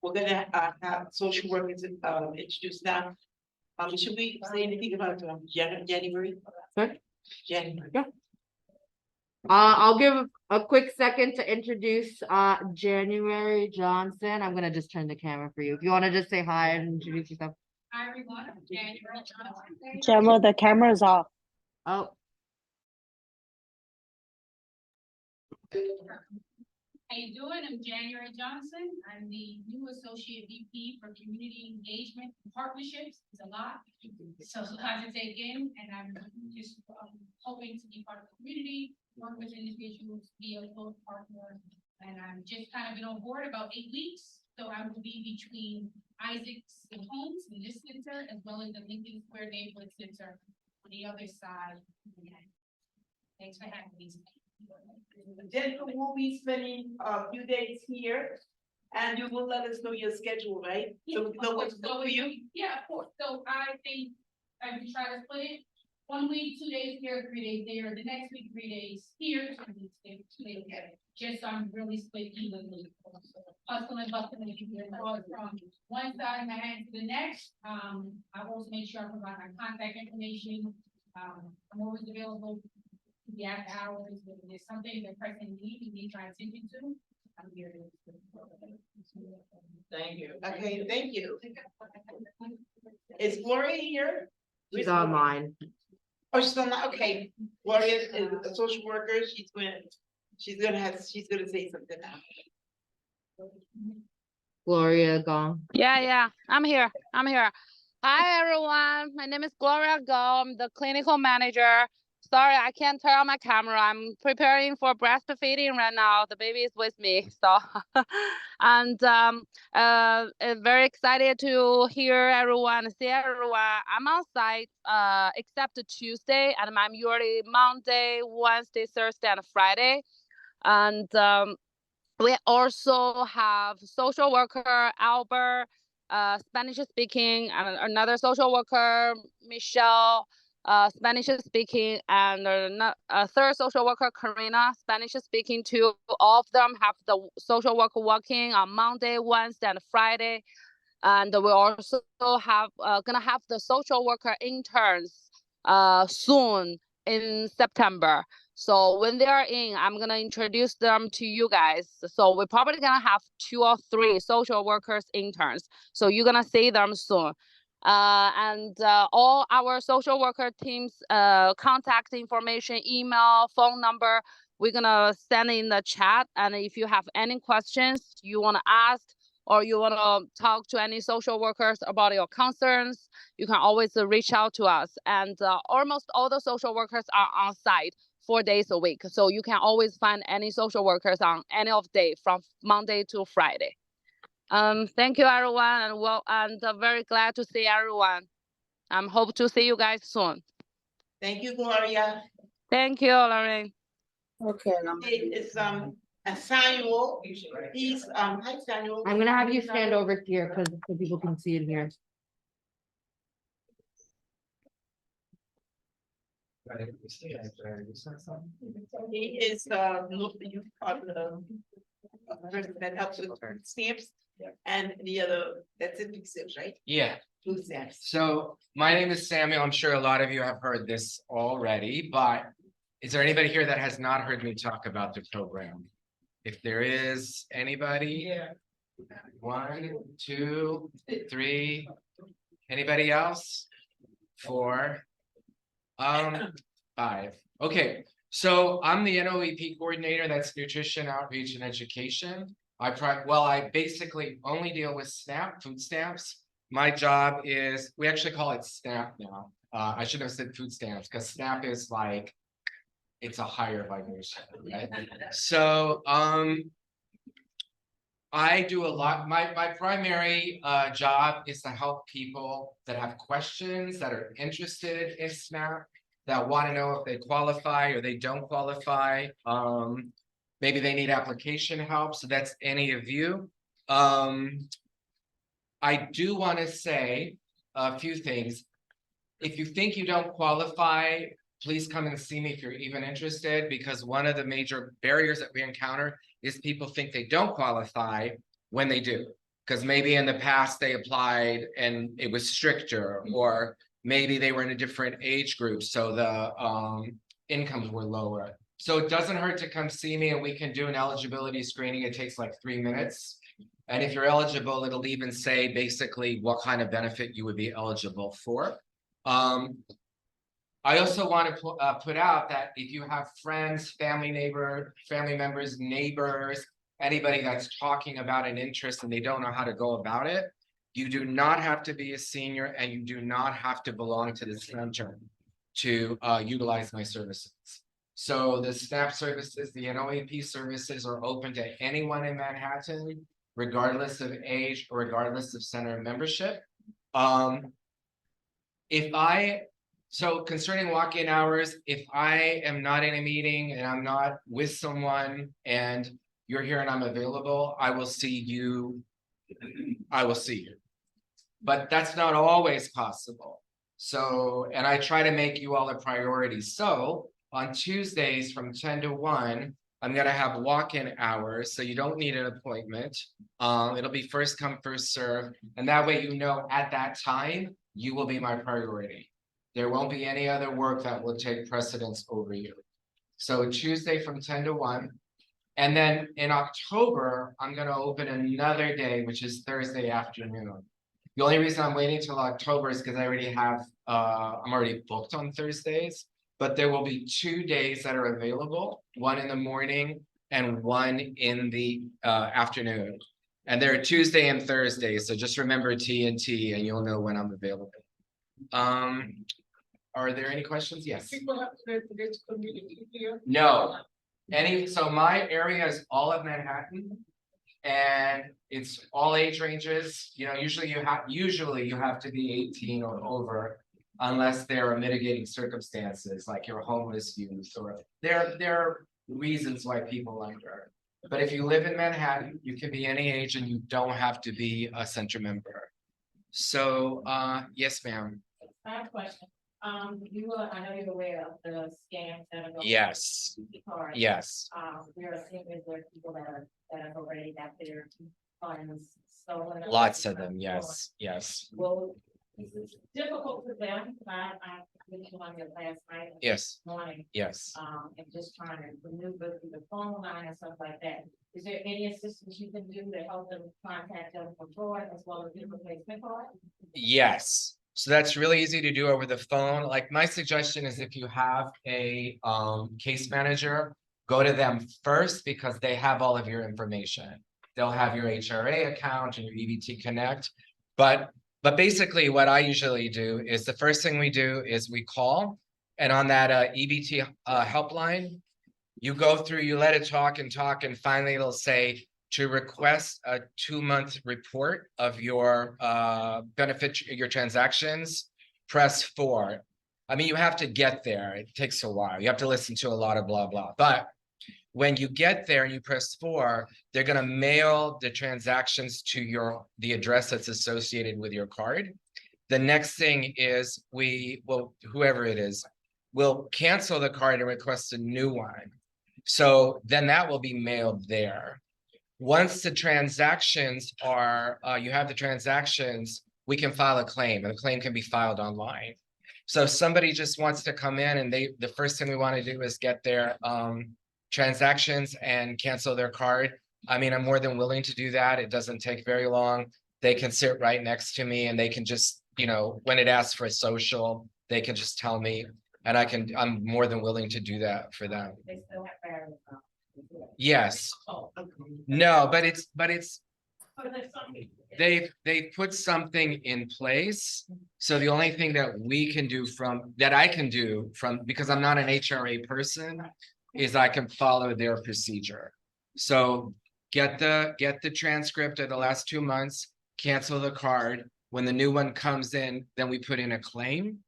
We're gonna have social workers introduced now. Should we say anything about January? Sorry? January. Yeah. I'll give a quick second to introduce January Johnson. I'm gonna just turn the camera for you. If you want to just say hi and introduce yourself. Hi everyone, I'm January Johnson. Gemma, the camera's off. Oh, How you doing? I'm January Johnson. I'm the new Associate VP for Community Engagement and Partnerships. It's a lot. So a lot to take in, and I'm just hoping to be part of the community, work with individuals, be a close partner. And I'm just kind of been on board about 8 weeks. So I will be between Isaacs and Homes in this center, as well as the Lincoln Square Neighborhood Center on the other side. Thanks for having me tonight. Jennifer will be spending a few days here, and you will let us know your schedule, right? So we know what's good for you. Yeah, of course. So I think I would try to split it 1 week, 2 days here, 3 days there. The next week, 3 days here, 2 weeks there, 2 days there. Just so I'm really split evenly. Hustle and bustle, and if you can draw it from one side of my hand to the next. I also make sure I provide my contact information. I'm always available. The after hours, if there's something that person needs, you need my attention to, I'm here. Thank you. Okay, thank you. Is Gloria here? she's online. Oh, she's on, okay. Gloria is a social worker. She's gonna say something now. Gloria Gong. Yeah, I'm here. Hi, everyone. My name is Gloria Go. I'm the clinical manager. Sorry, I can't turn on my camera. I'm preparing for breastfeeding right now. The baby is with me, so and very excited to hear everyone, see everyone. I'm on site except Tuesday, and I'm usually Monday, Wednesday, Thursday, and Friday. And we also have social worker Albert, Spanish speaking, and another social worker Michelle, Spanish speaking, and a third social worker Karina, Spanish speaking too. All of them have the social worker working on Monday, Wednesday, and Friday. And we also have gonna have the social worker interns soon in September. So when they are in, I'm gonna introduce them to you guys. So we're probably gonna have 2 or 3 social workers interns. So you're gonna see them soon. And all our social worker teams contact information, email, phone number, we're gonna send in the chat. And if you have any questions you wanna ask, or you wanna talk to any social workers about your concerns, you can always reach out to us. And almost all the social workers are on site 4 days a week. So you can always find any social workers on any of day from Monday to Friday. Thank you, everyone, and very glad to see everyone. Hope to see you guys soon. Thank you, Gloria. Thank you, Lorraine. Okay. It's Samuel. He's hi Samuel. I'm gonna have you stand over here because so people can see it here. He is you are the person that helps with stamps, and the other that's in Big Sips, right? Yeah, Food stamps. so my name is Samuel. I'm sure a lot of you have heard this already, but is there anybody here that has not heard me talk about the program? If there is anybody? Yeah. 1, 2, 3. Anybody else? 4. 5. Okay, so I'm the NOEP coordinator. That's nutrition, outreach, and education. I basically only deal with SNAP, food stamps. My job is, we actually call it SNAP now. I should have said food stamps because SNAP is like, it's a higher vibration, right? So I do a lot. My primary job is to help people that have questions, that are interested in SNAP, that want to know if they qualify or they don't qualify. Maybe they need application help. So that's any of you. I do want to say a few things. If you think you don't qualify, please come and see me if you're even interested, because one of the major barriers that we encounter is people think they don't qualify when they do. Because maybe in the past they applied and it was stricter, or maybe they were in a different age group, so the incomes were lower. So it doesn't hurt to come see me and we can do an eligibility screening. It takes like 3 minutes. And if you're eligible, it'll even say basically what kind of benefit you would be eligible for. I also want to put out that if you have friends, family members, neighbors, anybody that's talking about an interest and they don't know how to go about it, you do not have to be a senior and you do not have to belong to the center to utilize my services. So the SNAP services, the NOAP services are open to anyone in Manhattan, regardless of age or regardless of center membership. So concerning walk-in hours, if I am not in a meeting and I'm not with someone and you're here and I'm available, I will see you. But that's not always possible. So, and I try to make you all a priority. So on Tuesdays from 10 to 1, I'm gonna have walk-in hours, so you don't need an appointment. It'll be first come, first serve, and that way you know at that time, you will be my priority. There won't be any other work that will take precedence over you. So Tuesday from 10 to 1. And then in October, I'm gonna open another day, which is Thursday afternoon. The only reason I'm waiting till October is because I already have, I'm already booked on Thursdays. But there will be 2 days that are available, one in the morning and one in the afternoon. And they're Tuesday and Thursday, so just remember TNT and you'll know when I'm available. Are there any questions? Yes. People have to go to this community here. No. So my area is all of Manhattan. And it's all age ranges, you know, usually you have to be 18 or over. Unless there are mitigating circumstances, like you're homeless youth, or there are reasons why people under. But if you live in Manhattan, you can be any age and you don't have to be a center member. So, yes, ma'am. I have a question. I know you're aware of the scams that are going. Yes. Card. Yes. We're assuming there are people that have already got their funds stolen. Lots of them. Yes. Yes. Well, it's difficult for them. I mentioned on your last night. Yes. Morning. Yes. And just trying to maneuver through the phone line and stuff like that. Is there any assistance you can do to help them contact them for fraud as well as the replacement card? Yes. So that's really easy to do over the phone. Like my suggestion is if you have a case manager, go to them first because they have all of your information. They'll have your HRA account and your EBT Connect. But basically what I usually do is the first thing we do is we call, and on that EBT helpline, you go through, you let it talk, and finally it'll say to request a 2-month report of your benefit, your transactions, press 4. I mean, you have to get there. It takes a while. You have to listen to a lot of blah, blah. But when you get there and you press 4, they're going to mail the transactions to the address that's associated with your card. The next thing is whoever it is, will cancel the card and request a new one. So then that will be mailed there. Once the transactions are, you have the transactions, we can file a claim, and the claim can be filed online. So if somebody just wants to come in and the first thing we want to do is get their transactions and cancel their card. I mean, I'm more than willing to do that. It doesn't take very long. They can sit right next to me and they can just, you know, when it asks for a social, they can just tell me, and I'm more than willing to do that for them. They still have barriers. Yes. No, but it's they've put something in place. So the only thing that I can do because I'm not an HRA person, is I can follow their procedure. So get the transcript of the last 2 months, cancel the card. When the new one comes in, then we put in a claim.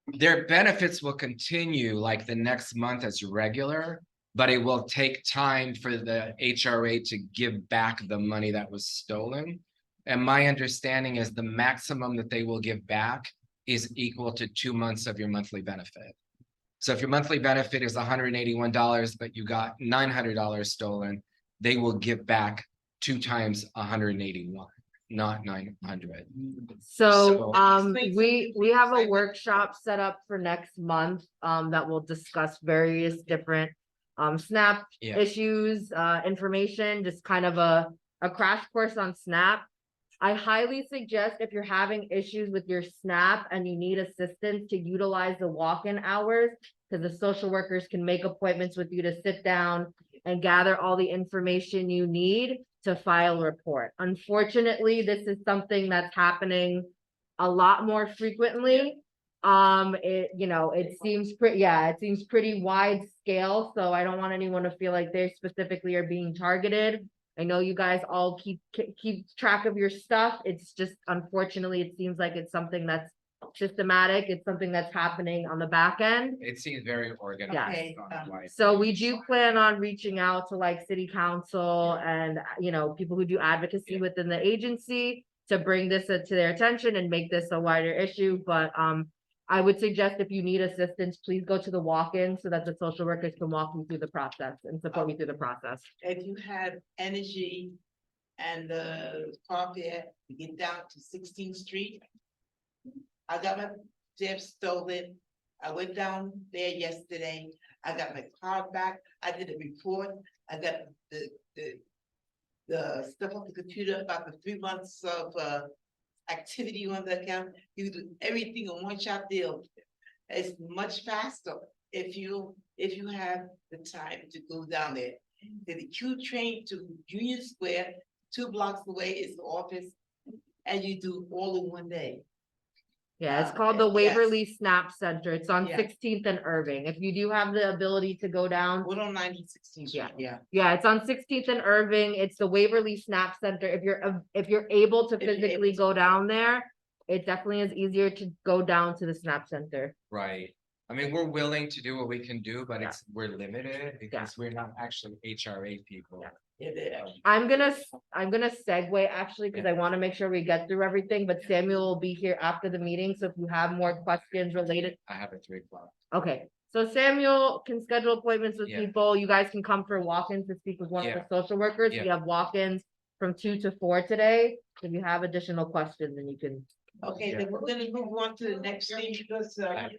Their benefits will continue like the next month as regular, but it will take time for the HRA to give back the money that was stolen. And my understanding is the maximum that they will give back is equal to 2 months of your monthly benefit. So if your monthly benefit is $181, but you got $900 stolen, they will give back 2 times 181, not 900. So, So- we have a workshop set up for next month, that will discuss various different SNAP Yeah. issues, information, just kind of a crash course on SNAP. I highly suggest if you're having issues with your SNAP and you need assistance to utilize the walk-in hours, because the social workers can make appointments with you to sit down and gather all the information you need to file a report. Unfortunately, this is something that's happening a lot more frequently. It seems pretty wide scale, so I don't want anyone to feel like they specifically are being targeted. I know you guys all keep track of your stuff. It's just unfortunately, it seems like it's something that's systematic. It's something that's happening on the back end. It seems very organized. Okay, on why- So we do plan on reaching out to like city council and, people who do advocacy within the agency to bring this to their attention and make this a wider issue, but, I would suggest if you need assistance, please go to the walk-in so that the social workers can walk you through the process and support you through the process. If you have energy and the car fare to get down to 16th Street. I got my Jeff stolen. I went down there yesterday. I got my car back. I did a report. I got the stuff on the computer about the 3 months of activity on the account. You do everything in one shot deal. It's much faster if you have the time to go down there. Then the Q train to Union Square, 2 blocks away is the office, and you do all in one day. Yeah, it's called the Yes. Waverly Snap Center. It's on Yeah. 16th and Irving. If you do have the ability to go down, What on 1916? Yeah. yeah, it's on 16th and Irving. It's the Waverly Snap Center. If you're able to If you're able physically to. go down there, it definitely is easier to go down to the Snap Center. Right. I mean, we're willing to do what we can do, but we're limited because we're not actually HRA people. Yeah, they are. I'm gonna segue actually, because I want to make sure we get through everything, but Samuel will be here after the meeting, so if you have more questions related. I have a 3 o'clock. Okay, so Samuel can schedule appointments with Yeah. people. You guys can come for walk-ins to speak with one of the social workers. We Yeah. have walk-ins from 2 to 4 today. If you have additional questions, then you can. Okay, Yeah. then we're gonna move on to the next thing because he's gonna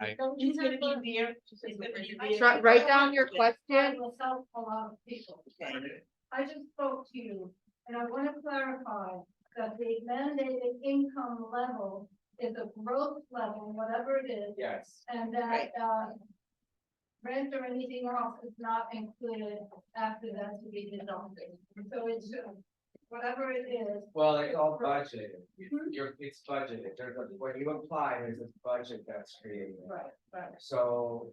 be there. He's gonna be there. Write down your question. Myself, a lot of people. Okay. I just spoke to you, and I want to clarify that the mandated income level is a growth level, whatever it is, Yes. and that, rent or anything else is not included after that to be deducted. So it's, whatever it is. Well, it's all budgeted. It's budgeted. When you apply, there's a budget that's created. Right. So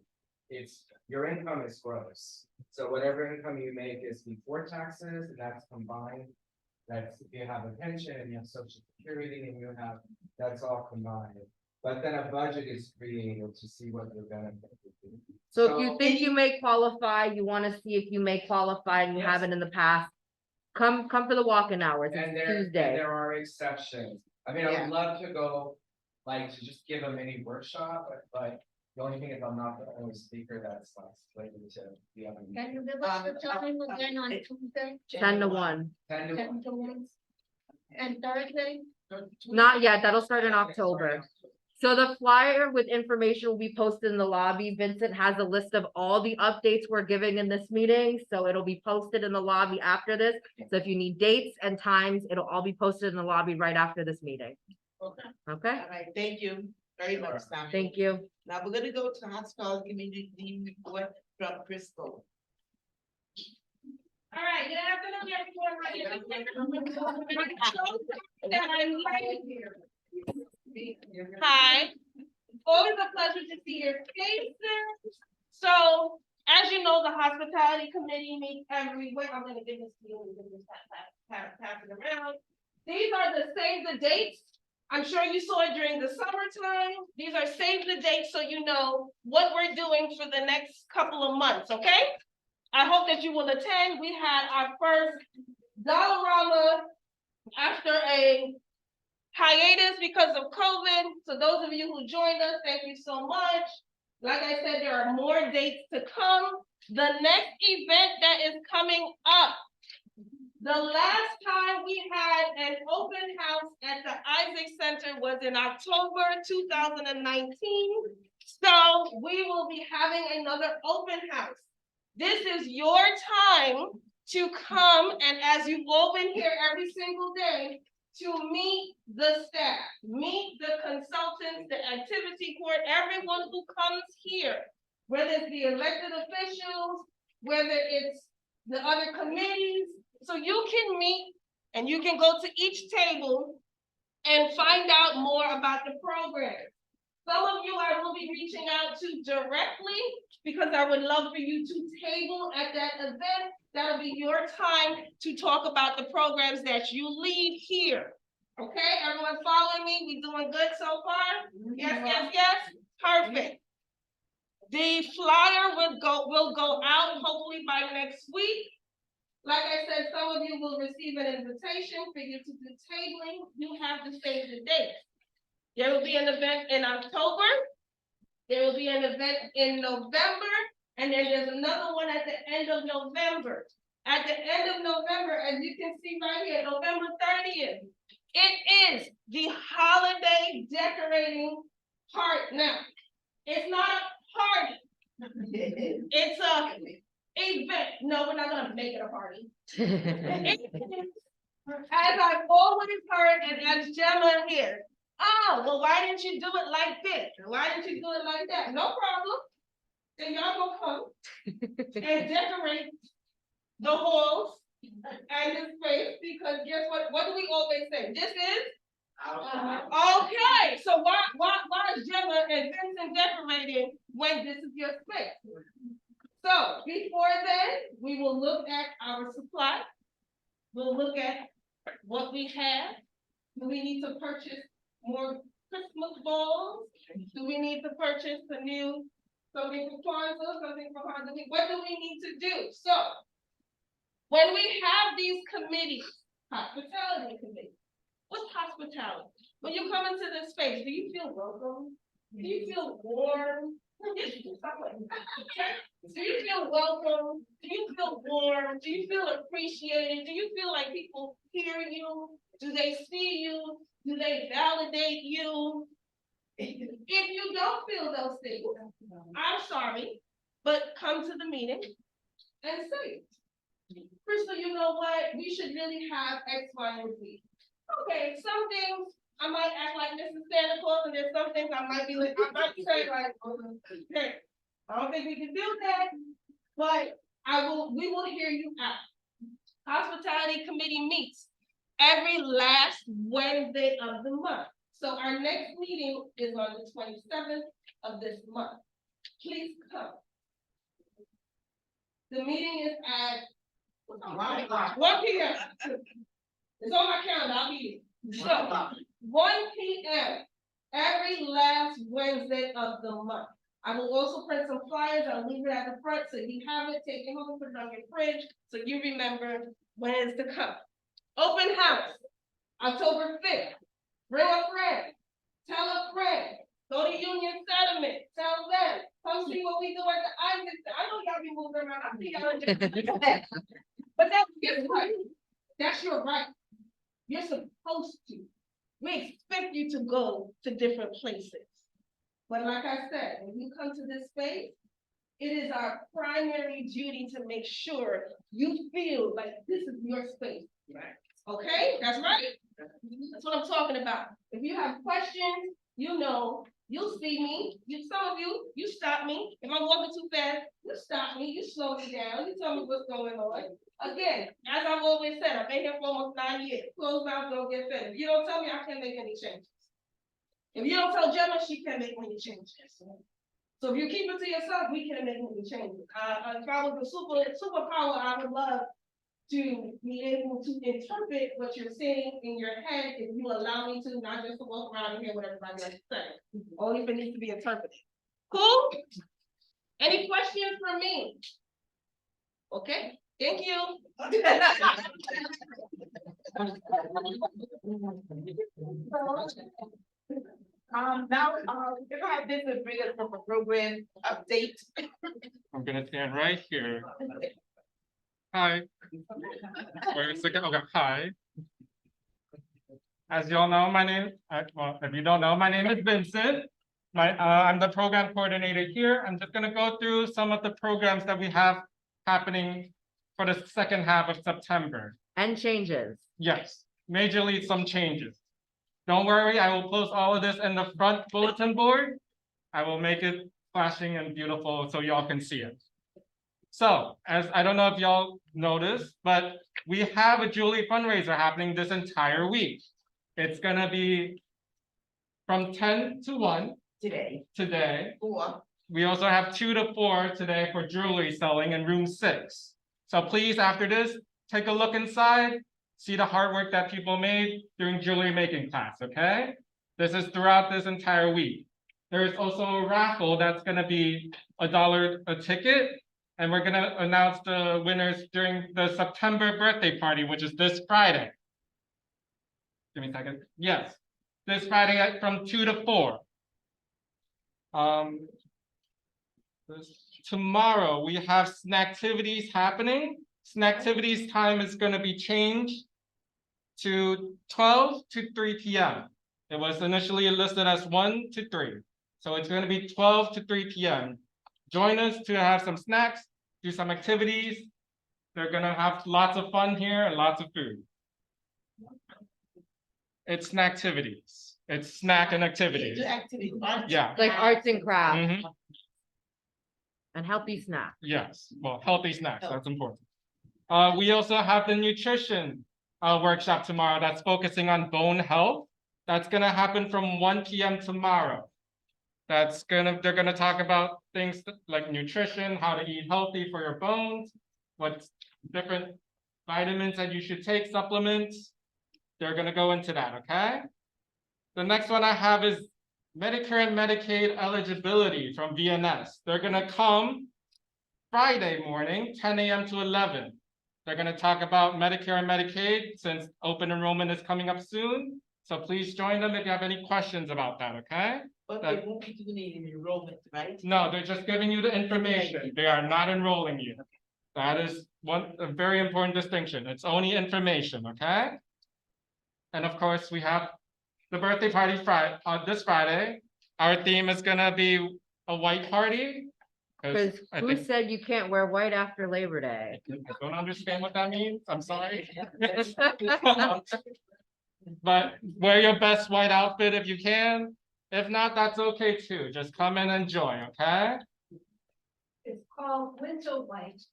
your income is gross. So whatever income you make is before taxes, and that's combined. That's if you have a pension and you have social security and that's all combined. But then a budget is created to see what your benefit would be. So if you think you may qualify, you want to see if you may qualify and you Yes. haven't in the past, come for the walk-in hours. And It's there Tuesday. are exceptions. I mean, I would love to go, to just give a mini workshop, but the only thing is I'm not the only speaker that's slated to be on. Can you give us the time again on Tuesday? 10 to 1. 10 to 10 to 1? And Thursday? Not yet. That'll start in October. So the flyer with information will be posted in the lobby. Vincent has a list of all the updates we're giving in this meeting, so it'll be posted in the lobby after this. So if you need dates and times, it'll all be posted in the lobby right after this meeting. Okay. Okay, All right, thank you very much, Samuel. thank you. Now we're gonna go to hospital community report from Crystal. All right, good afternoon, everyone. Hi, always a pleasure to see your faces. So, as you know, the hospitality committee meets every week. I'm gonna give this to you and just pass it around. These are the save the dates. I'm sure you saw it during the summertime. These are save the dates so you know what we're doing for the next couple of months, okay? I hope that you will attend. We had our first Dollarama after a hiatus because of COVID. So those of you who joined us, thank you so much. Like I said, there are more dates to come. The next event that is coming up. The last time we had an open house at the Isaac Center was in October 2019. So we will be having another open house. This is your time to come, and as you've all been here every single day, to meet the staff, meet the consultants, the activity court, everyone who comes here, whether it's the elected officials, whether it's the other committees, so you can meet and you can go to each table and find out more about the program. Some of you I will be reaching out to directly because I would love for you to table at that event. That'll be your time to talk about the programs that you leave here. Okay, everyone following me? We doing good so far? Yes, yes, yes, perfect. The flyer will go out hopefully by next week. Like I said, some of you will receive an invitation for you to do tabling. You have to save the date. There will be an event in October. There will be an event in November, and then there's another one at the end of November. At the end of November, as you can see right here, November 30th, it is the holiday decorating part. Now, it's not a party. It's a event. No, we're not gonna make it a party. As I've always heard, and as Gemma here, oh, well, why didn't you do it like this? Why didn't you do it like that? No problem. Then y'all gonna come and decorate the halls and the space, because guess what? What do we always say? This is okay. So why is Gemma and Vincent decorating when this is your space? So before then, we will look at our supply. We'll look at what we have. Do we need to purchase more Christmas balls? Do we need to purchase something for Kwanzaa, something for Hanukkah? What do we need to do? So when we have these committees, hospitality committee, what's hospitality? When you come into this space, do you feel welcome? Do you feel warm? Do you feel welcome? Do you feel warm? Do you feel appreciated? Do you feel like people hear you? Do they see you? Do they validate you? If you don't feel those things, I'm sorry, but come to the meeting and say, Crystal, you know what? We should really have X, Y, and Z. Okay, some things I might act like Mrs. Santa Claus, and there's some things I might be like, I might say like, hey, I don't think we can do that, but we will hear you out. Hospitality committee meets every last Wednesday of the month. So our next meeting is on the 27th of this month. Please come. The meeting is at 1 p.m. It's on my calendar, I'll be here. So 1 p.m. every last Wednesday of the month. I will also print some flyers. I'll leave it at the front so you have it, take it home, put it on your fridge, so you remember when it's to come. Open house, October 5th. Bring a friend, tell a friend, go to Union Settlement, tell them, come see what we do at the Isaac. I know y'all be moving around, I see y'all in different. But guess what? That's your right. You're supposed to. We expect you to go to different places. But like I said, when you come to this space, it is our primary duty to make sure you feel like this is your space. Right. Okay, that's right. That's what I'm talking about. If you have questions, you know, you'll see me. Some of you, you stop me. If I'm walking too fast, you stop me, you slow me down, you tell me what's going on. Again, as I've always said, I've been here for almost 9 years. Closed mouth don't get fed. If you don't tell me, I can't make any changes. If you don't tell Gemma, she can't make any changes. So if you keep it to yourself, we can't make any changes. If I was a superpower, I would love to be able to interpret what you're saying in your head if you allow me to, not just to walk around and hear what everybody else is saying. Only if it needs to be interpreted. Cool? Any questions from me? Okay, thank you. Now, we're gonna have this bring us from a program update. I'm gonna stand right here. Hi. Wait a second, okay, hi. As you all know, my name, well, if you don't know, my name is Vincent. I'm the program coordinator here. I'm just gonna go through some of the programs that we have happening for the second half of September. And changes. Yes, majorly some changes. Don't worry, I will post all of this in the front bulletin board. I will make it flashing and beautiful so y'all can see it. So, as I don't know if y'all noticed, but we have a Julie fundraiser happening this entire week. It's gonna be from 10 to 1 today. Four. We also have 2 to 4 today for jewelry selling in room 6. So please, after this, take a look inside, see the hard work that people made during jewelry making class, okay? This is throughout this entire week. There is also a raffle that's gonna be $1 a ticket, and we're gonna announce the winners during the September birthday party, which is this Friday. Give me a second. Yes, this Friday from 2 to 4. Tomorrow we have Snacktivities happening. Snacktivities time is gonna be changed to 12 to 3 p.m. It was initially listed as 1 to 3. So it's gonna be 12 to 3 p.m. Join us to have some snacks, do some activities. They're gonna have lots of fun here and lots of food. It's Snacktivities. It's snack and activities. Do activities. art. Yeah. Like arts and crafts Mhm. and healthy snacks. Yes, well, healthy snacks, that's important. We also have the nutrition workshop tomorrow that's focusing on bone health. That's gonna happen from 1 p.m. tomorrow. They're gonna talk about things like nutrition, how to eat healthy for your bones, what different vitamins that you should take, supplements. They're gonna go into that, okay? The next one I have is Medicare and Medicaid eligibility from VNS. They're gonna come Friday morning, 10 a.m. to 11. They're gonna talk about Medicare and Medicaid since open enrollment is coming up soon. So please join them if you have any questions about that, okay? But they won't be doing any enrollment, right? No, they're just giving you the information. They are not enrolling you. That is a very important distinction. It's only information, okay? And of course, we have the birthday party this Friday. Our theme is gonna be a white party. Because I who think, said you can't wear white after Labor Day? I don't understand what that means. I'm sorry. But wear your best white outfit if you can. If not, that's okay too. Just come and enjoy, okay? It's called winter white.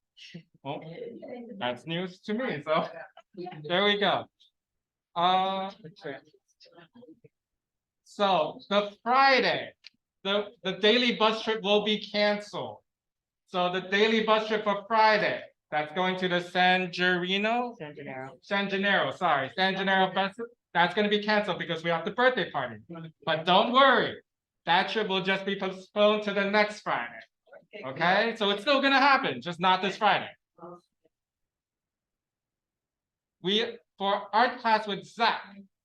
Well, that's news to me, so there we go. Okay. So the Friday, the daily bus trip will be canceled. So the daily bus trip for Friday, that's going to the San Gennaro Festival. That's gonna be canceled because we have the birthday party. But don't worry, that trip will just be postponed to the next Friday. Okay, so it's still gonna happen, just not this Friday. For art class with Zach,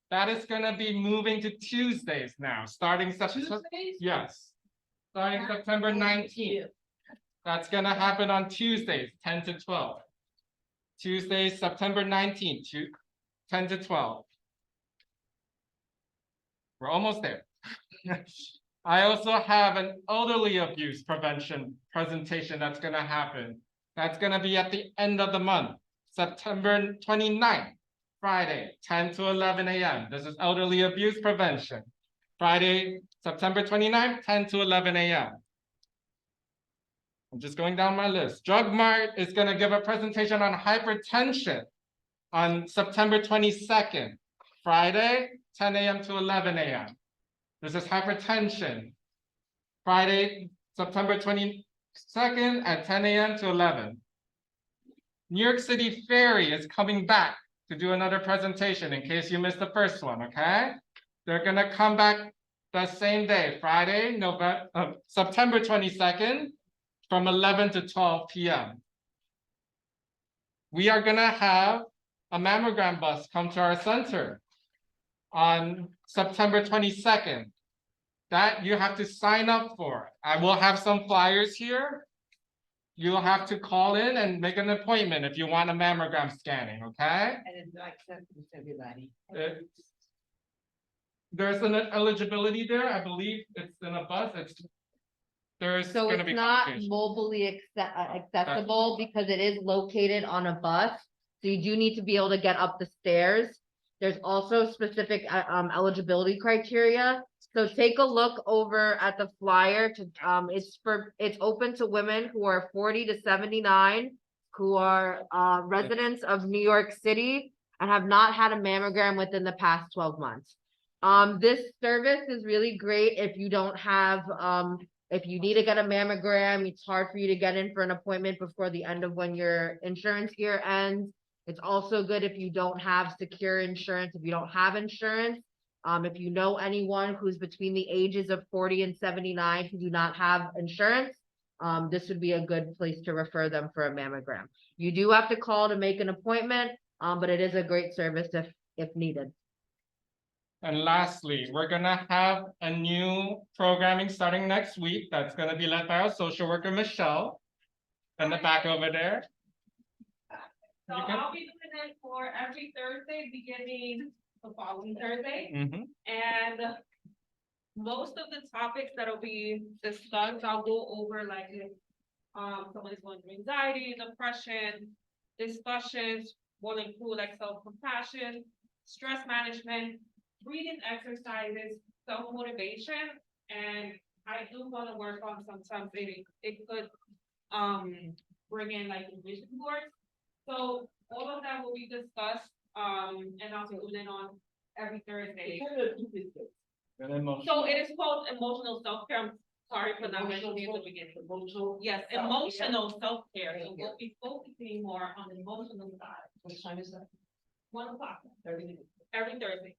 that is gonna be moving to Tuesdays now, starting September. Yes, starting September 19th. That's gonna happen on Tuesdays, 10 to 12. Tuesdays, September 19th, 10 to 12. We're almost there. I also have an elderly abuse prevention presentation that's gonna happen. That's gonna be at the end of the month, September 29th, Friday, 10 to 11 a.m. This is elderly abuse prevention. Friday, September 29th, 10 to 11 a.m. I'm just going down my list. Drug Mart is gonna give a presentation on hypertension on September 22nd, Friday, 10 a.m. to 11 a.m. This is hypertension. Friday, September 22nd at 10 a.m. to 11. New York City Ferry is coming back to do another presentation in case you missed the first one, okay? They're gonna come back the same day, Friday, September 22nd from 11 to 12 p.m. We are gonna have a mammogram bus come to our center on September 22nd That you have to sign up for. I will have some flyers here. You'll have to call in and make an appointment if you want a mammogram scanning, okay? And it's not acceptable to everybody. There's an eligibility there, I believe it's in a bus, there's So gonna it's be. not complications. mobily accessible because it is located on a bus. So you do need to be able to get up the stairs. There's also specific eligibility criteria. So take a look over at the flyer to, it's open to women who are 40 to 79, who are residents of New York City and have not had a mammogram within the past 12 months. This service is really great if you don't have, if you need to get a mammogram, it's hard for you to get in for an appointment before the end of when your insurance year ends. It's also good if you don't have secure insurance, if you don't have insurance. If you know anyone who's between the ages of 40 and 79 who do not have insurance, this would be a good place to refer them for a mammogram. You do have to call to make an appointment, but it is a great service if needed. And lastly, we're gonna have a new programming starting next week that's gonna be led by our social worker, Michelle. In the back over there. So You can- I'll be doing it for every Thursday, beginning the following Thursday. Mhm. And most of the topics that'll be discussed, I'll go over like if someone is going through anxiety, depression, discussions will include like self-compassion, stress management, breathing exercises, self-motivation, and I do want to work on sometimes it could bring in like vision boards. So all of that will be discussed, and I'll be doing it on every Thursday. And emotion. So it is called emotional self-care. I'm sorry for not mentioning it at the beginning. Yes, emotional self-care. So we'll be focusing more on the emotional side. What time is that? 1:00 30 every Thursday.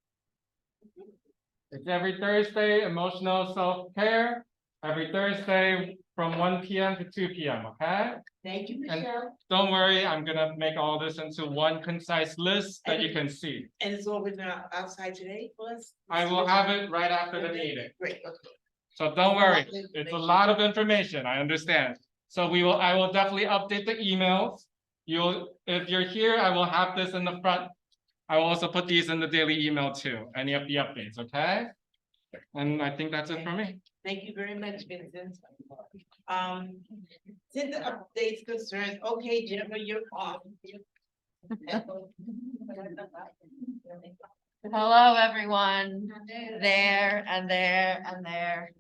It's every Thursday, emotional self-care, every Thursday from 1 PM to 2 PM, okay? Thank you, And- Michelle. Don't worry, I'm gonna make all this into one concise list that you can see. And it's all written outside today for us? I will have it right after the meeting. Great, okay. So don't worry, it's a lot of information, I understand. So I will definitely update the emails. If you're here, I will have this in the front. I will also put these in the daily email too, any of the updates, okay? And I think that's it for me. Thank you very much, Vincent. Since the updates concerns, okay, Jennifer, you're off. Hello, everyone. There and there and there.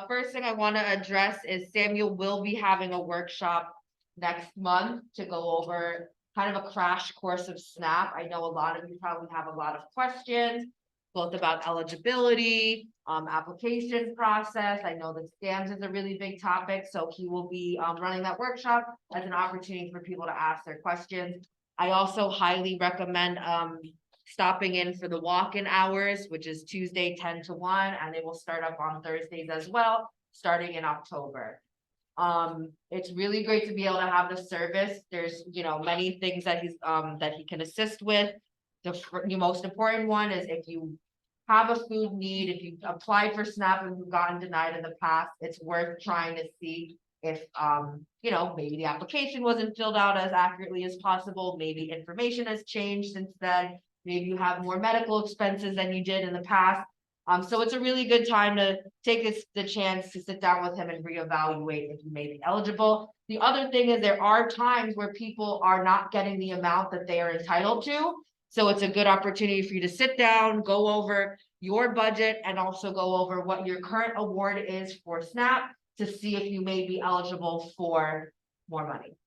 First thing I want to address is Samuel will be having a workshop next month to go over kind of a crash course of SNAP. I know a lot of you probably have a lot of questions, both about eligibility, application process. I know that scams is a really big topic, so he will be running that workshop as an opportunity for people to ask their questions. I also highly recommend stopping in for the walk-in hours, which is Tuesday 10 to 1, and they will start up on Thursdays as well, starting in October. It's really great to be able to have the service. There's, many things that he can assist with. The most important one is if you have a food need, if you applied for SNAP and you've gotten denied in the past, it's worth trying to see if, maybe the application wasn't filled out as accurately as possible, maybe information has changed since then, maybe you have more medical expenses than you did in the past. So it's a really good time to take the chance to sit down with him and reevaluate if you may be eligible. The other thing is there are times where people are not getting the amount that they are entitled to. So it's a good opportunity for you to sit down, go over your budget, and also go over what your current award is for SNAP to see if you may be eligible for more money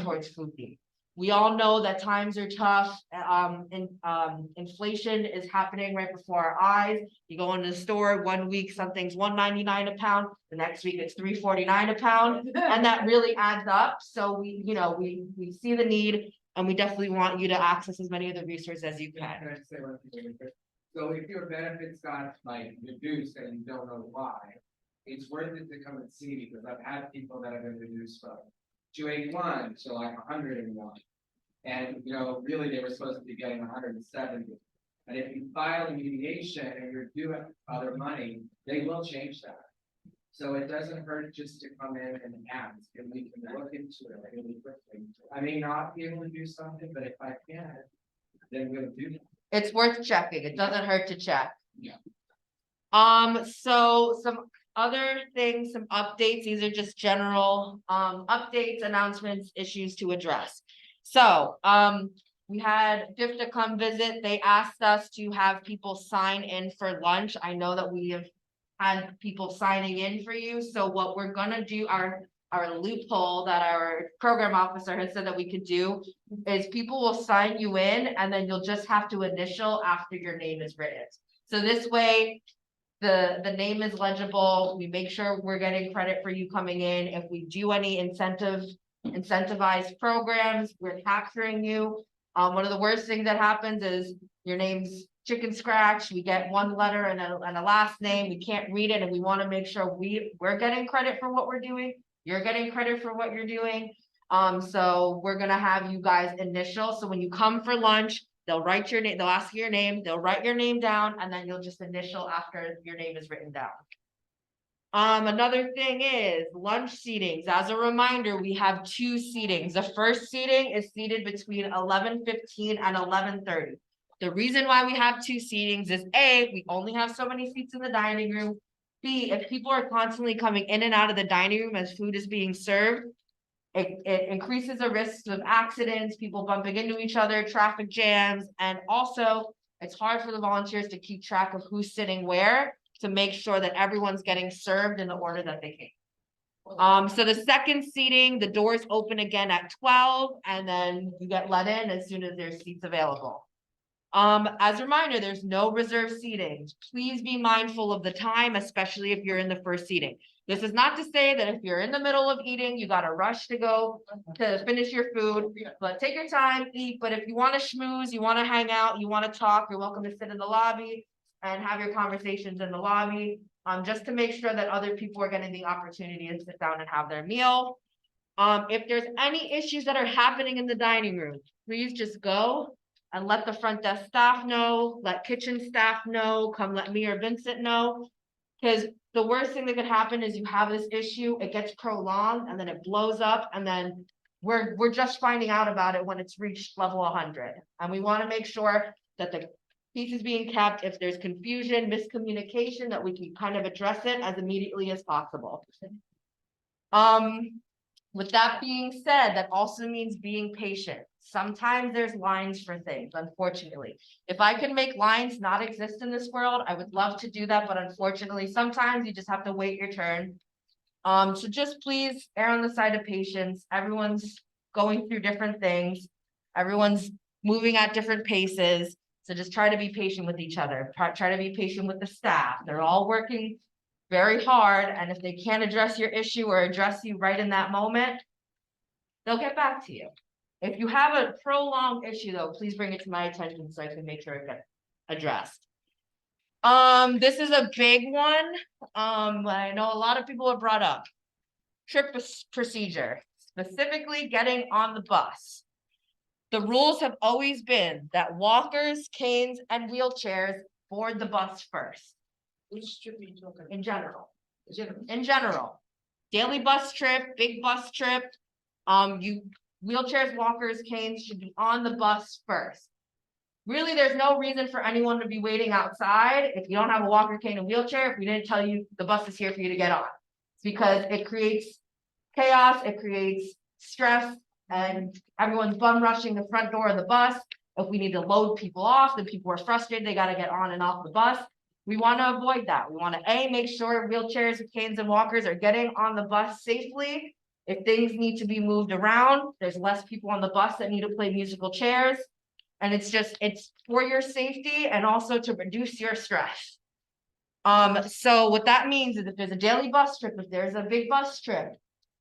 towards food needs. We all know that times are tough, inflation is happening right before our eyes. You go into the store, 1 week, something's $1.99 a pound, the next week it's $3.49 a pound, and that really adds up. So we see the need, and we definitely want you to access as many of the resources as you can. Can I say one thing really quick? So if your benefits got like reduced and you don't know why, it's worth it to come and see me, because I've had people that have been reduced from 281 to like 101. And, really, they were supposed to be getting 170. And if you file a mediation and you're due other money, they will change that. So it doesn't hurt just to come in and ask, and we can look into it really quickly. I may not be able to do something, but if I can, then we'll do that. It's worth checking. It doesn't hurt to check. Yeah. So some other things, some updates, these are just general, updates, announcements, issues to address. So, we had DIFTA come visit. They asked us to have people sign in for lunch. I know that we have had people signing in for you. So what we're gonna do, our loophole that our program officer has said that we could do is people will sign you in and then you'll just have to initial after your name is written. So this way, the name is legible. We make sure we're getting credit for you coming in. If we do any incentivized programs, we're capturing you. One of the worst things that happens is your name's chicken scratch. We get one letter and a last name. We can't read it, and we want to make sure we're getting credit for what we're doing. You're getting credit for what you're doing. So we're gonna have you guys initial. So when you come for lunch, they'll write your name, they'll ask you your name, they'll write your name down, and then you'll just initial after your name is written down. Another thing is lunch seatings. As a reminder, we have 2 seatings. The first seating is seated between 11:15 and 11:30. The reason why we have 2 seatings is A, we only have so many seats in the dining room. B, if people are constantly coming in and out of the dining room as food is being served, it increases the risks of accidents, people bumping into each other, traffic jams, and also it's hard for the volunteers to keep track of who's sitting where to make sure that everyone's getting served in the order that they came. So the second seating, the doors open again at 12 and then you get let in as soon as there's seats available. As a reminder, there's no reserved seating. Please be mindful of the time, especially if you're in the first seating. This is not to say that if you're in the middle of eating, you gotta rush to go to finish your food, but take your time, eat. But if you wanna schmooze, you wanna hang out, you wanna talk, you're welcome to sit in the lobby and have your conversations in the lobby, just to make sure that other people are getting the opportunity to sit down and have their meal. If there's any issues that are happening in the dining room, please just go and let the front desk staff know, let kitchen staff know, come let me or Vincent know. Because the worst thing that could happen is you have this issue, it gets prolonged and then it blows up and then we're just finding out about it when it's reached level 100. And we want to make sure that the peace is being kept. If there's confusion, miscommunication, that we can kind of address it as immediately as possible. With that being said, that also means being patient. Sometimes there's lines for things, unfortunately. If I could make lines not exist in this world, I would love to do that, but unfortunately, sometimes you just have to wait your turn. So just please err on the side of patience. Everyone's going through different things. Everyone's moving at different paces. So just try to be patient with each other. Try to be patient with the staff. They're all working very hard, and if they can't address your issue or address you right in that moment, they'll get back to you. If you have a prolonged issue though, please bring it to my attention so I can make sure it gets addressed. This is a big one. I know a lot of people have brought up trip procedure, specifically getting on the bus. The rules have always been that walkers, canes, and wheelchairs board the bus first. Which trip are you talking about? In general. In general, daily bus trip, big bus trip, wheelchairs, walkers, canes should be on the bus first. Really, there's no reason for anyone to be waiting outside if you don't have a walker, cane, and wheelchair, if we didn't tell you the bus is here for you to get on. It's because it creates chaos, it creates stress, and everyone's bum rushing the front door of the bus. If we need to load people off, then people are frustrated, they gotta get on and off the bus. We want to avoid that. We want to make sure wheelchairs, canes, and walkers are getting on the bus safely. If things need to be moved around, there's less people on the bus that need to play musical chairs. And it's for your safety and also to reduce your stress. So what that means is if there's a daily bus trip, if there's a big bus trip,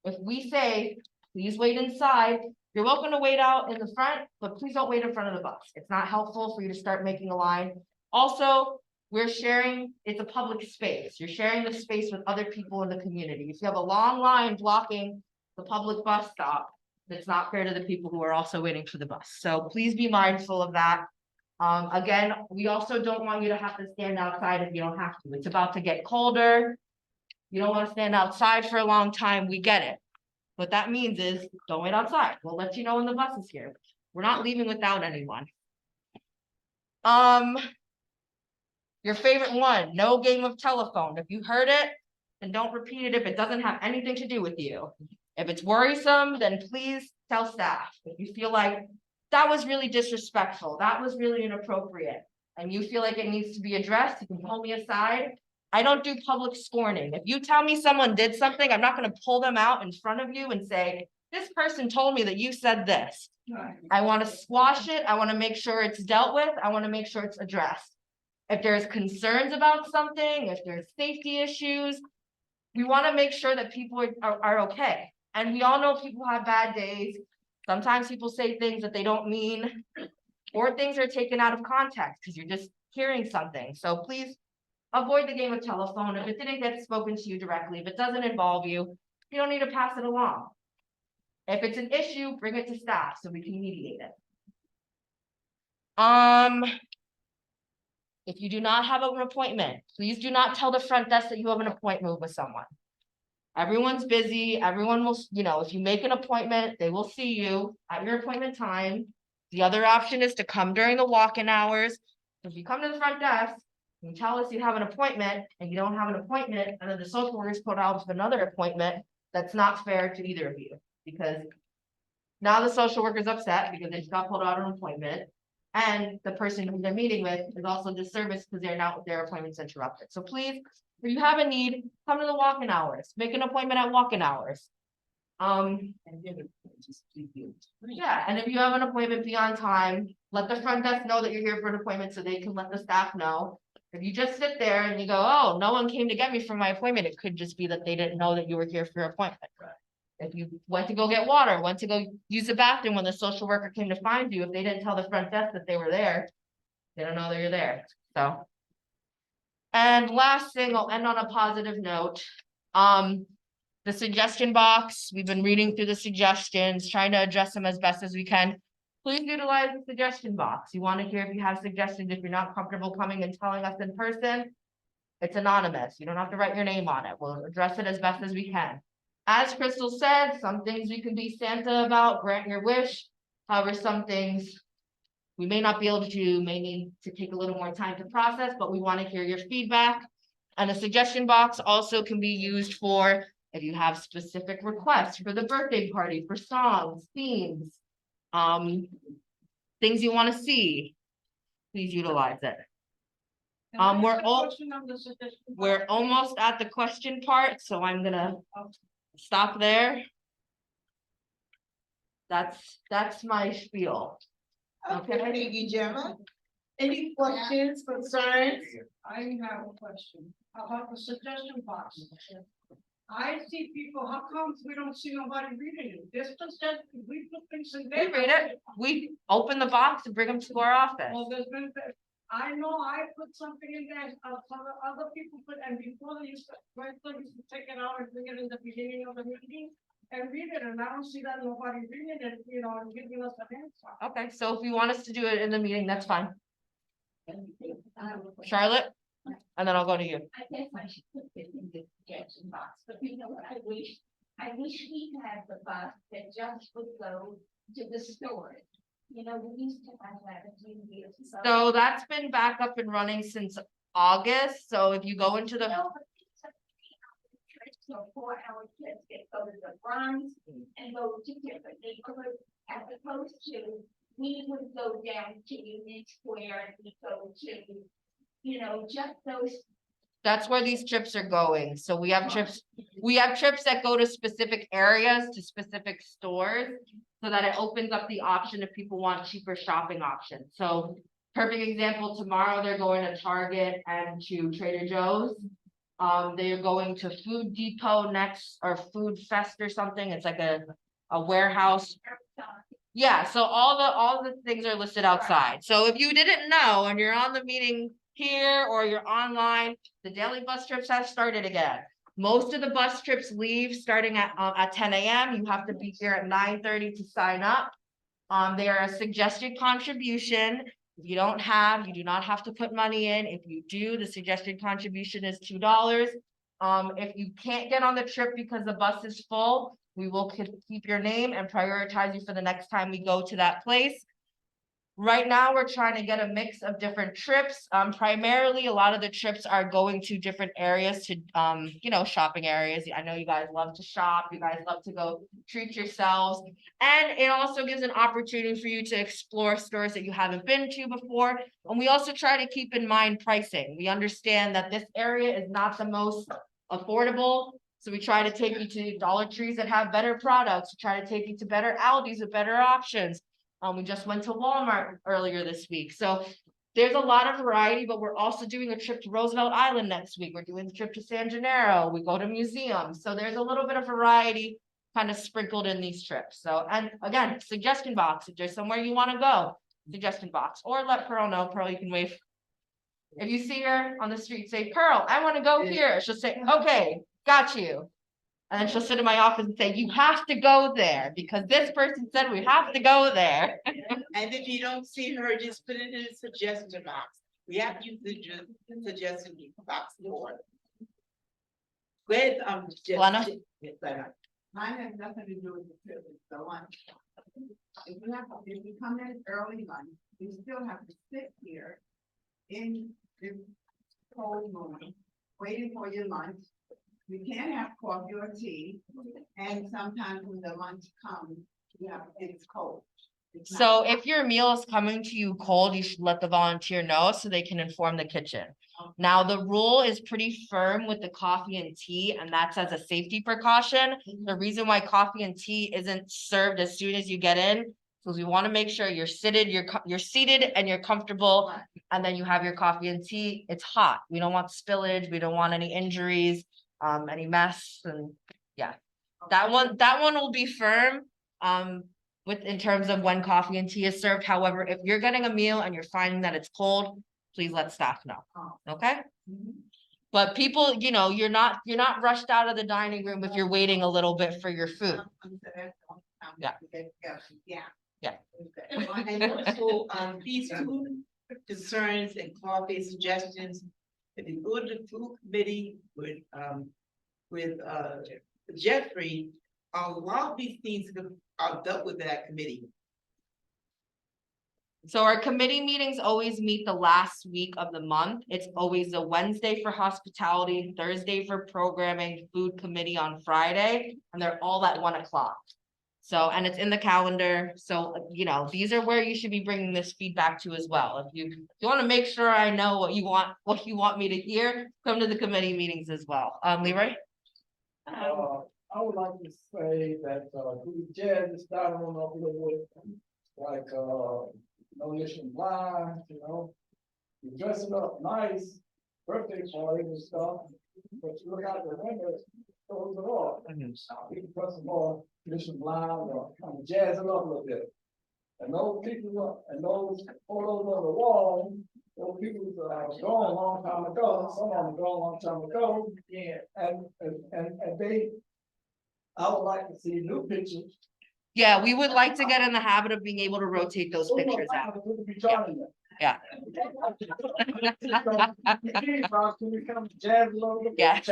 if we say, please wait inside, you're welcome to wait out in the front, but please don't wait in front of the bus. It's not helpful for you to start making a line. Also, we're sharing, it's a public space. You're sharing the space with other people in the community. If you have a long line blocking the public bus stop, it's not fair to the people who are also waiting for the bus. So please be mindful of that. Again, we also don't want you to have to stand outside if you don't have to. It's about to get colder. You don't wanna stand outside for a long time, we get it. What that means is, don't wait outside. We'll let you know when the bus is here. We're not leaving without anyone. Your favorite one, no game of telephone. If you heard it, then don't repeat it if it doesn't have anything to do with you. If it's worrisome, then please tell staff. If you feel like that was really disrespectful, that was really inappropriate, and you feel like it needs to be addressed, you can pull me aside. I don't do public scorning. If you tell me someone did something, I'm not gonna pull them out in front of you and say, this person told me that you said this. I wanna squash it, I wanna make sure it's dealt with, I wanna make sure it's addressed. If there's concerns about something, if there's safety issues, we wanna make sure that people are okay. And we all know people have bad days. Sometimes people say things that they don't mean, or things are taken out of context because you're just hearing something. So please avoid the game of telephone. If it didn't get spoken to you directly, if it doesn't involve you, you don't need to pass it along. If it's an issue, bring it to staff so we can mediate it. If you do not have an appointment, please do not tell the front desk that you have an appointment with someone. Everyone's busy, everyone will, if you make an appointment, they will see you at your appointment time. The other option is to come during the walk-in hours. If you come to the front desk, you tell us you have an appointment and you don't have an appointment, and then the social workers put out another appointment, that's not fair to either of you. Because now the social worker's upset because they just got pulled out an appointment. And the person who they're meeting with is also disservice because their appointment's interrupted. So please, if you have a need, come to the walk-in hours, make an appointment at walk-in hours. Yeah, and if you have an appointment, be on time, let the front desk know that you're here for an appointment so they can let the staff know. If you just sit there and you go, oh, no one came to get me for my appointment, it could just be that they didn't know that you were here for your appointment. If you went to go get water, went to go use the bathroom when the social worker came to find you, if they didn't tell the front desk that they were there, they don't know that you're there, so. And last thing, I'll end on a positive note. The suggestion box, we've been reading through the suggestions, trying to address them as best as we can. Please utilize the suggestion box. You want to hear if you have suggestions, if you're not comfortable coming and telling us in person, it's anonymous. You don't have to write your name on it. We'll address it as best as we can. As Crystal said, some things we can be Santa about, grant your wish. However, some things we may not be able to, may need to take a little more time to process, but we want to hear your feedback. And the suggestion box also can be used for if you have specific requests for the birthday party, for songs, themes, things you want to see, please utilize it. We're almost at the question part, so I'm gonna stop there. That's my spiel. Okay, thank you, Gemma. Any questions, concerns? I have a question about the suggestion box. I see people, how come we don't see nobody reading it? This just, we put things in there. We read it, we open the box and bring them to our office. Well, there's been, I know I put something in there, other people put, and before they used to, used to take it out and bring it in the beginning of the meeting and read it, and I don't see that nobody reading it, and giving us an answer. Okay, so if you want us to do it in the meeting, that's fine. Charlotte, and then I'll go to you. I guess I should put this in the suggestion box, but you know what I wish we had the box that just would go to the stores. We used to have that a few years ago. So that's been back up and running since August, so if you go into the. No, but it's a 3-hour trip, so 4-hour trips that go to the Bronx and go to different neighborhoods, as opposed to we would go down to Union Square and we go to, just those. That's where these trips are going. So we have trips that go to specific areas, to specific stores, so that it opens up the option if people want cheaper shopping options. So perfect example, tomorrow they're going to Target and to Trader Joe's. They are going to Food Depot next, or Food Fest or something. It's like a warehouse. Yeah, so all the things are listed outside. So if you didn't know and you're on the meeting here or you're online, the daily bus trips have started again. Most of the bus trips leave starting at 10 a.m. You have to be here at 9:30 to sign up. They are a suggested contribution. If you don't have, you do not have to put money in. If you do, the suggested contribution is $2. If you can't get on the trip because the bus is full, we will keep your name and prioritize you for the next time we go to that place. Right now, we're trying to get a mix of different trips. Primarily, a lot of the trips are going to different areas to, shopping areas. I know you guys love to shop. You guys love to go treat yourselves. And it also gives an opportunity for you to explore stores that you haven't been to before. And we also try to keep in mind pricing. We understand that this area is not the most affordable. So we try to take you to Dollar Trees that have better products. We try to take you to better Aldi's with better options. We just went to Walmart earlier this week. So there's a lot of variety, but we're also doing a trip to Roosevelt Island next week. We're doing a trip to San Gennaro. We go to museums. So there's a little bit of variety kind of sprinkled in these trips. So, and again, suggestion box, if there's somewhere you want to go, suggestion box, or let Pearl know. Pearl, you can wave. If you see her on the street, say, Pearl, I want to go here. She'll say, okay, got you. And then she'll sit in my office and say, you have to go there because this person said we have to go there. And if you don't see her, just put it in the suggestion box. We have to use the suggestion box more. With, Lana? Mine has nothing to do with the trip, it's the lunch. If you come in early lunch, you still have to sit here in the cold room, waiting for your lunch. You can't have coffee or tea, and sometimes when the lunch comes, it's cold. So if your meal is coming to you cold, you should let the volunteer know so they can inform the kitchen. Now, the rule is pretty firm with the coffee and tea, and that's as a safety precaution. The reason why coffee and tea isn't served as soon as you get in, because we want to make sure you're seated and you're comfortable, and then you have your coffee and tea. It's hot. We don't want spillage. We don't want any injuries, any mess, and yeah. That one will be firm. In terms of when coffee and tea is served. However, if you're getting a meal and you're finding that it's cold, please let staff know. Okay? But people, you're not rushed out of the dining room if you're waiting a little bit for your food. Yeah. Yeah. And also, these food concerns and coffee suggestions, if you go to the food committee with Jeffrey, a lot of these things are dealt with that committee. So our committee meetings always meet the last week of the month. It's always a Wednesday for hospitality, Thursday for programming, food committee on Friday, and they're all at 1 o'clock. So, and it's in the calendar. So, these are where you should be bringing this feedback to as well. If you want to make sure I know what you want me to hear, come to the committee meetings as well. Leroy? I would like to say that, jazz is starting on up a little bit, like, no mission blind, you dressing up nice, birthday parties and stuff, but you look out the window, those are all. You can put some more mission blind or kind of jazz it up a little bit. And those people, and those photos on the wall, those people gone a long time ago, some of them gone a long time ago. Yeah. And they, I would like to see new pictures. Yeah, we would like to get in the habit of being able to rotate those pictures out. Yeah. Yes.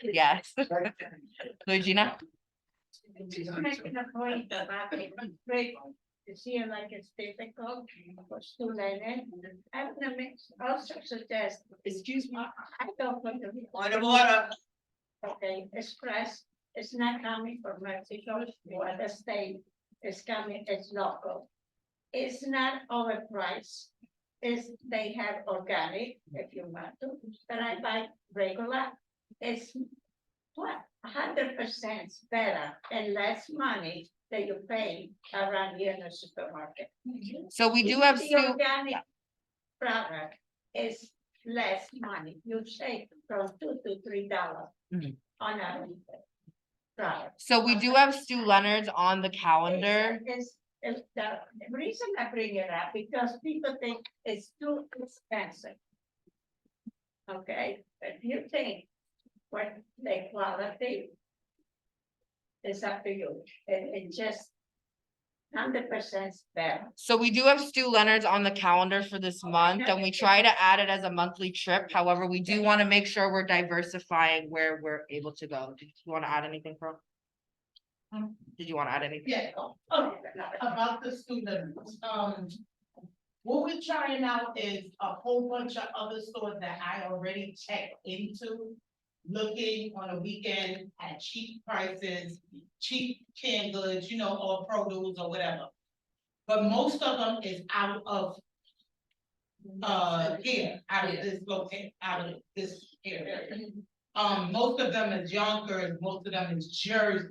Yes. Luigina? Making a point about it, great to see like it's difficult for students. I'm gonna also suggest, Excuse me. I don't want to. Point of order. Okay, express is not coming from Mexico or the state, it's coming, it's local. It's not overpriced, they have organic, if you want to, but I buy regular, it's what, 100% better and less money that you pay around here in the supermarket. So we do have The organic product is less money, you save from $2 to $3 on a product. So we do have Stu Leonard's on the calendar. It's the reason I bring it up, because people think it's too expensive. Okay, if you think what the quality is up to you, it just 100% spare. So we do have Stu Leonard's on the calendar for this month, and we try to add it as a monthly trip. However, we do want to make sure we're diversifying where we're able to go. Did you want to add anything, Pearl? Did you want to add anything? Yeah, about the students, what we're trying out is a whole bunch of other stores that I already checked into. Looking on a weekend at cheap prices, cheap canned goods, you know, or produce or whatever. But most of them is out of here, out of this location, out of this area. Most of them is Yonkers, most of them is Jersey.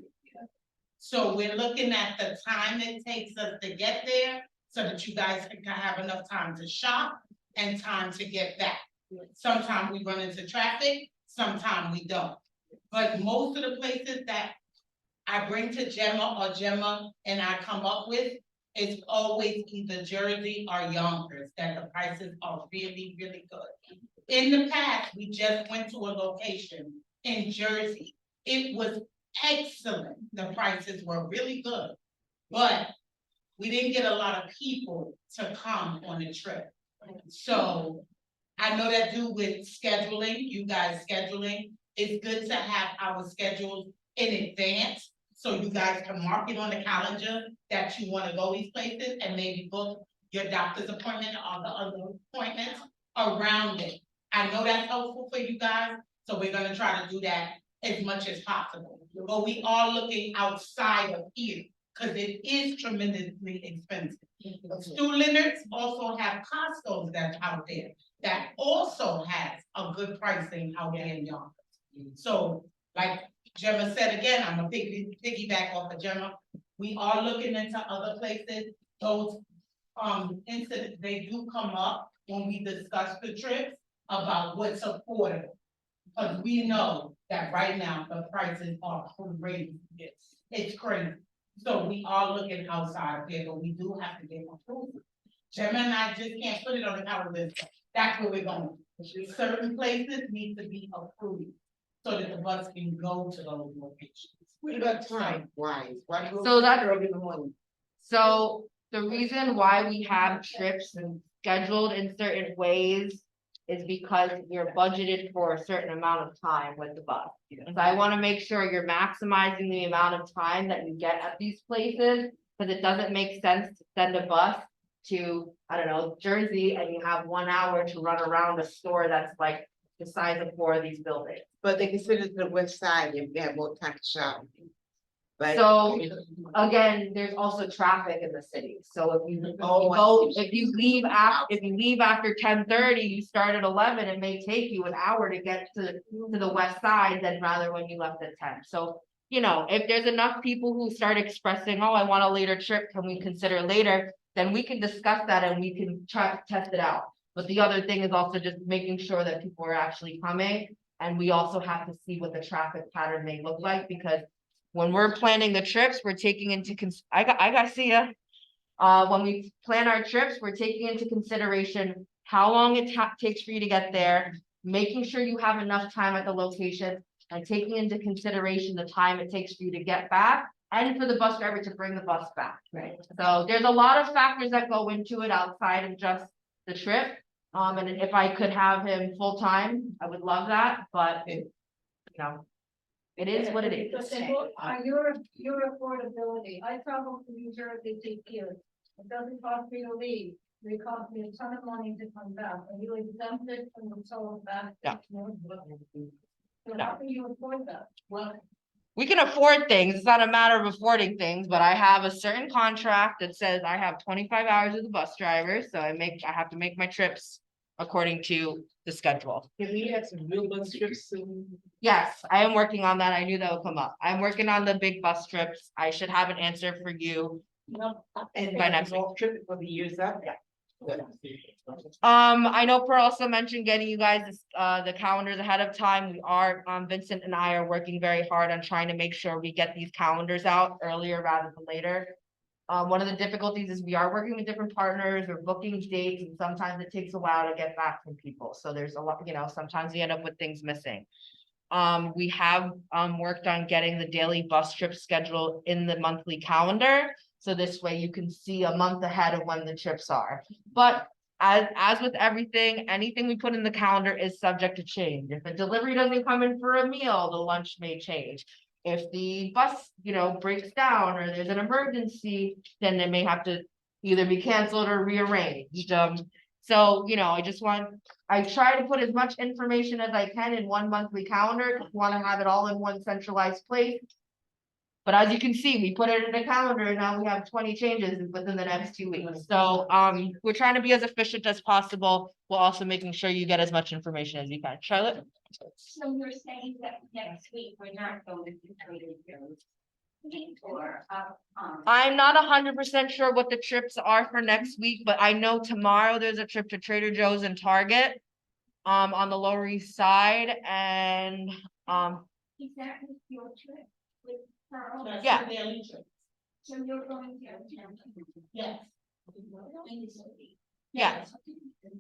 So we're looking at the time it takes us to get there, so that you guys can have enough time to shop and time to get back. Sometimes we run into traffic, sometimes we don't. But most of the places that I bring to Gemma or Gemma and I come up with, it's always either Jersey or Yonkers, that the prices are really, really good. In the past, we just went to a location in Jersey. It was excellent. The prices were really good, but we didn't get a lot of people to come on the trip. So I know that due with scheduling, you guys scheduling, it's good to have our schedules in advance. So you guys can mark it on the calendar that you wanna go these places and maybe book your doctor's appointment or the other appointments around it. I know that's helpful for you guys, so we're gonna try to do that as much as possible. But we are looking outside of here, cause it is tremendously expensive. Stu Leonard's also have Costco's that's out there, that also has a good pricing out there in Yonkers. So, like Gemma said again, I'm a piggyback off of Gemma, we are looking into other places, those incidents, they do come up when we discuss the trips about what's affordable. Cause we know that right now the prices are crazy, it's crazy. So we are looking outside of here, but we do have to get approval. Gemma and I just can't put it on the calendar, that's where we're going. Certain places need to be approved, so that the bus can go to those locations. What about time wise? Why go So that- early in the morning? So the reason why we have trips scheduled in certain ways is because you're budgeted for a certain amount of time with the bus. So I wanna make sure you're maximizing the amount of time that you get at these places, cause it doesn't make sense to send a bus to, I don't know, Jersey, and you have 1 hour to run around a store that's like the size of 4 of these buildings. But they can send it to the west side if they have more time to shop. But. So, again, there's also traffic in the city, so if you Oh, I go, see. if you leave after 10:30, you start at 11, it may take you an hour to get to the west side than rather when you left at 10. So, you know, if there's enough people who start expressing, oh, I want a later trip, can we consider later? Then we can discuss that and we can try to test it out. But the other thing is also just making sure that people are actually coming, and we also have to see what the traffic pattern may look like, because when we're planning the trips, we're taking into I gotta see ya. When we plan our trips, we're taking into consideration how long it takes for you to get there, making sure you have enough time at the location, and taking into consideration the time it takes for you to get back, and for the bus driver to bring the bus back. Right. So there's a lot of factors that go into it outside of just the trip. And if I could have him full-time, I would love that, but you know. It is what it is. Your affordability, I travel to New Jersey to kids, it doesn't cost me to leave, it costs me a ton of money to come back, and you exempt it from the total back. Yeah. So how can you afford that? Well, We can afford things. It's not a matter of affording things, but I have a certain contract that says I have 25 hours with the bus driver, so I have to make my trips according to the schedule. can we have some real bus trips soon? Yes, I am working on that. I knew that would come up. I'm working on the big bus trips. I should have an answer for you. And By next week. trip for the years up, yeah. Good. I know Pearl also mentioned getting you guys the calendars ahead of time. We are, Vincent and I are working very hard on trying to make sure we get these calendars out earlier rather than later. One of the difficulties is we are working with different partners or booking dates, and sometimes it takes a while to get back from people. So there's a lot, you know, sometimes we end up with things missing. We have worked on getting the daily bus trip schedule in the monthly calendar. So this way you can see a month ahead of when the trips are. But as with everything, anything we put in the calendar is subject to change. If the delivery doesn't come in for a meal, the lunch may change. If the bus, breaks down or there's an emergency, then it may have to either be canceled or rearranged. So, I try to put as much information as I can in one monthly calendar, want to have it all in one centralized place. But as you can see, we put it in the calendar and now we have 20 changes within the next 2 weeks. So, we're trying to be as efficient as possible, while also making sure you get as much information as you can. Charlotte? So you're saying that next week we're not going to Trader Joe's? Or, I'm not 100% sure what the trips are for next week, but I know tomorrow there's a trip to Trader Joe's and Target. On the Lower East Side and, Is that with your trip? With Pearl? Yeah. So you're going to attend? Yes. Yes.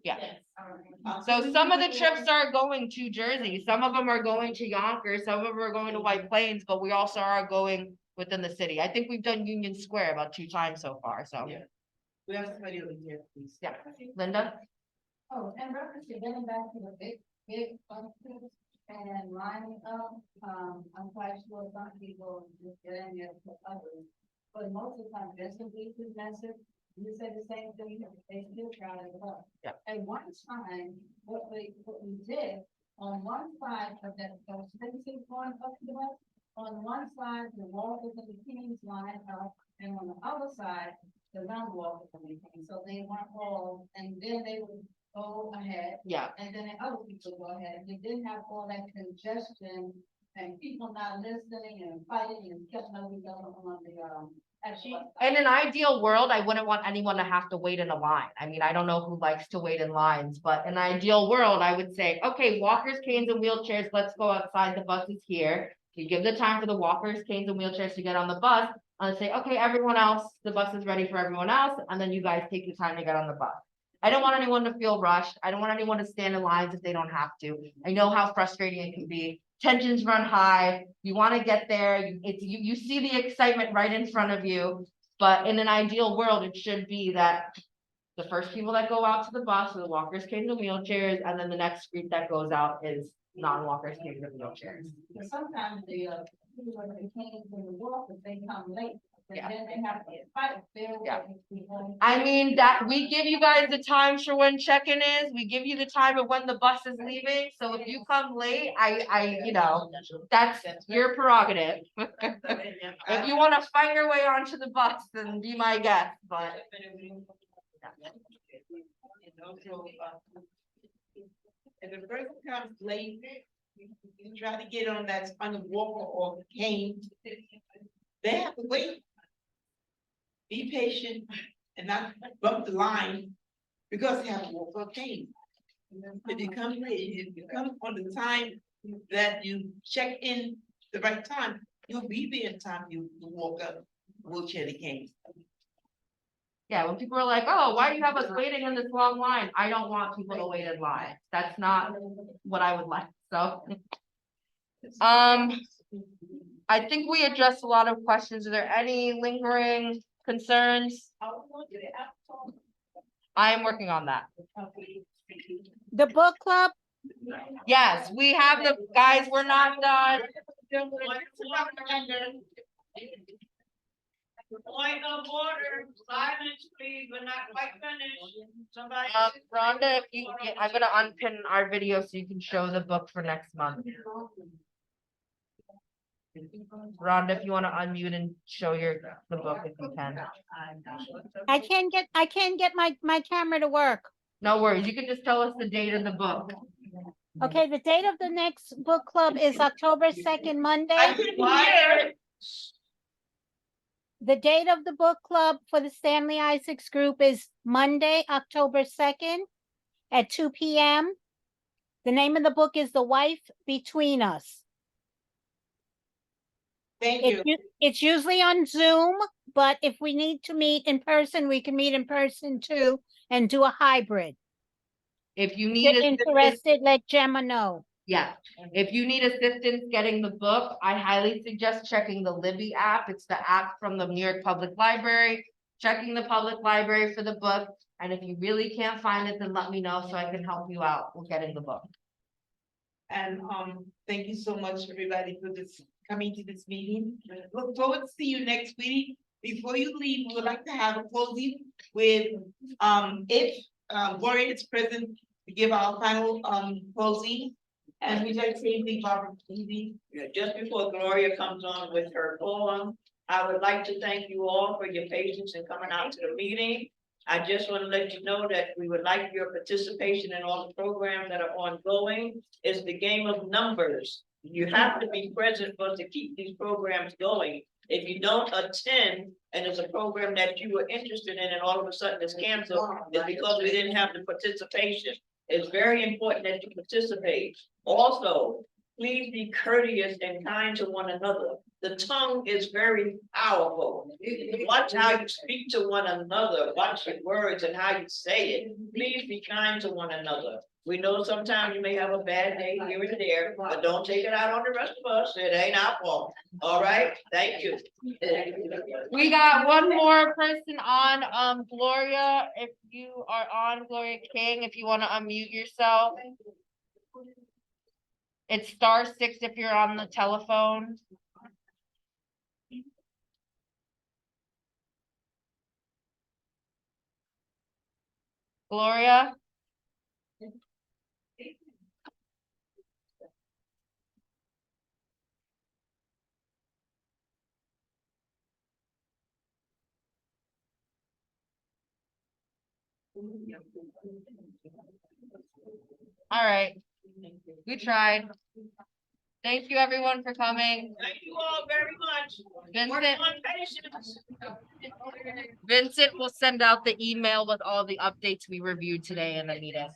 Yeah. Yes. So some of the trips are going to Jersey, some of them are going to Yonkers, some of them are going to White Plains, but we also are going within the city. I think we've done Union Square about 2 times so far, so. Yeah. We have somebody over here, please. Yeah. Linda? Oh, and reference to getting back to the big functions and lining up, I'm quite sure some people just get in there for others. But most of the time, this will be presented, you say the same thing, they still try to up. Yeah. At one time, what we did, on one side of that, those spaces going up to the bus, on one side, the walkers and the teens line up, and on the other side, the non-walkers and the teens, so they weren't all, and then they would go ahead, Yeah. and then the other people go ahead, you didn't have all that congestion and people not listening and fighting and kept over on the, actually. In an ideal world, I wouldn't want anyone to have to wait in a line. I mean, I don't know who likes to wait in lines, but in an ideal world, I would say, okay, walkers, canes and wheelchairs, let's go outside, the bus is here. You give the time for the walkers, canes and wheelchairs to get on the bus, and say, okay, everyone else, the bus is ready for everyone else, and then you guys take the time to get on the bus. I don't want anyone to feel rushed. I don't want anyone to stand in lines if they don't have to. I know how frustrating it can be. Tensions run high. You want to get there. You see the excitement right in front of you. But in an ideal world, it should be that the first people that go out to the bus are the walkers, canes and wheelchairs, and then the next group that goes out is non-walkers, canes and wheelchairs. But sometimes the, people when they came to the walk, if they come late, and Yeah. then they have to fight. Yeah. I mean, that we give you guys the times for when check-in is, we give you the time of when the bus is leaving, so if you come late, that's your prerogative. If you wanna find your way onto the bus, then be my guest, but. And also, if the person comes late, you try to get on that on the walker or cane, they have to wait. Be patient and not bump the line because they have a walker or cane. If you come late, if you come on the time that you check in the right time, you'll be there in time, you walk up, wheelchair the cane. Yeah, when people are like, oh, why do you have us waiting in this long line? I don't want people to wait in line. That's not what I would like, so. I think we addressed a lot of questions. Are there any lingering concerns? I am working on that. The book club, Yes, we have the, guys, we're not done. Point of order, silence please, we're not quite finished. Somebody. Rhonda, if you, I'm gonna unpin our video so you can show the book for next month. Rhonda, if you wanna unmute and show the book if you can. I can't get my camera to work. No worries, you can just tell us the date of the book. Okay, the date of the next book club is October 2nd, Monday. The date of the book club for the Stanley Isaacs group is Monday, October 2nd at 2 p.m. The name of the book is The Wife Between Us. Thank you. It's usually on Zoom, but if we need to meet in person, we can meet in person too and do a hybrid. If you If need you're assistance, interested, let Gemma know. Yeah, if you need assistance getting the book, I highly suggest checking the Libby app. It's the app from the New York Public Library. Checking the public library for the book, and if you really can't find it, then let me know so I can help you out with getting the book. And, thank you so much, everybody, for this, coming to this meeting. Look forward to see you next week. Before you leave, we would like to have a closing with, if, Gloria is present, to give our final, closing. And we like to say anything, Barbara, please? Yeah, just before Gloria comes on with her poem, I would like to thank you all for your patience in coming out to the meeting. I just want to let you know that we would like your participation in all the programs that are ongoing. It's the game of numbers. You have to be present for us to keep these programs going. If you don't attend and it's a program that you were interested in and all of a sudden it's canceled, it's because we didn't have the participation. It's very important that you participate. Also, please be courteous and kind to one another. The tongue is very powerful. Watch how you speak to one another, watch your words and how you say it. Please be kind to one another. We know sometimes you may have a bad day here and there, but don't take it out on the rest of us. It ain't our fault. All right, thank you. We got one more person on, Gloria, if you are on, Gloria King, if you wanna unmute yourself. It's *6 if you're on the telephone. Gloria? All right, we tried. Thank you, everyone, for coming. Thank you all very much. Work Vincent, on patience. Vincent will send out the email with all the updates we reviewed today in the meeting.